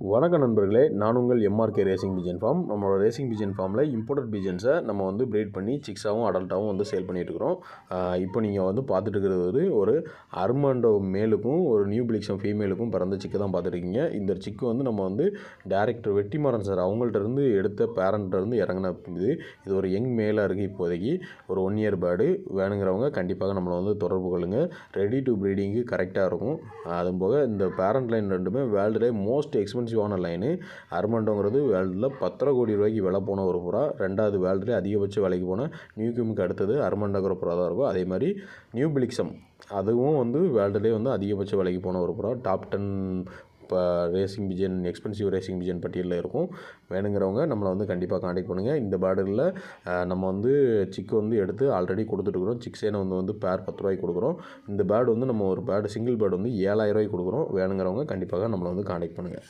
வணக்கம் நண்பர்களே, நான் உங்கள் எம்ஆர்கே ரேசிங் பிஜன் ஃபார்ம். நம்மளோட ரேசிங் பிஜன் ஃபார்மில் இம்போர்ட்டட் பிஜன்ஸை நம்ம வந்து ப்ரீட் பண்ணி சிக்ஸாகவும் அடல்ட்டாகவும் வந்து சேல் பண்ணிகிட்ருக்கிறோம். இப்போ நீங்கள் வந்து பார்த்துட்டு இருக்கிறது ஒரு அர்மாண்டோ மேலுக்கும் ஒரு நியூ பிளிக்ஸம் ஃபீமேலுக்கும் பிறந்த சிக்கு தான் பார்த்துருக்கீங்க. இந்த சிக்கு வந்து நம்ம வந்து டேரக்டர் வெட்டிமாறன் சார் அவங்கள்ட்ட எடுத்த பேரண்ட்டிருந்து இறங்கின இது ஒரு யங் மேலாக இருக்குது. இப்போதைக்கு ஒரு 1 இயர் பேர்டு வேணுங்கிறவங்க கண்டிப்பாக நம்மளை வந்து தொடர்பு கொள்ளுங்கள். ரெடி டு ப்ரீடிங்கு கரெக்டாக இருக்கும். அதுவும் போக இந்த பேரண்ட் லைன் ரெண்டுமே வேர்ல்டுலே மோஸ்ட் எக்ஸ்பென்சிவான லைனு. அர்மாண்டோங்கிறது வேர்ல்டில் 10 கோடி ரூபாய்க்கு விலை போன ஒரு புறா. ரெண்டாவது வேர்ல்டுலே அதிகபட்ச விலைக்கு போன நியூக்யூமுக்கு அடுத்தது அர்மாண்டோங்கிற புறா தான் இருக்கும். அதே மாதிரி நியூ பிளிக்ஸம் அதுவும் வந்து வேர்ல்டுலே வந்து அதிகபட்ச விலைக்கு போன ஒரு புறா. டாப் 10 இப்போ racing pigeon expensive racing pigeon பட்டியலில் இருக்கும். வேணுங்கிறவங்க நம்மளை வந்து கண்டிப்பாக காண்டாக்ட் பண்ணுங்கள். இந்த பேர்டில் நம்ம வந்து சிக்கு வந்து எடுத்து ஆல்ரெடி கொடுத்துட்ருக்குறோம். சிக்ஸேனை வந்து பேர் 10 ரூபாய்க்கு கொடுக்குறோம். இந்த பேர்டு வந்து நம்ம ஒரு பேர்டு சிங்கிள் பேர்டு வந்து 7,000 ரூபாய்க்கு கொடுக்குறோம். வேணுங்கிறவங்க கண்டிப்பாக நம்மளை வந்து காண்டாக்ட் பண்ணுங்கள்.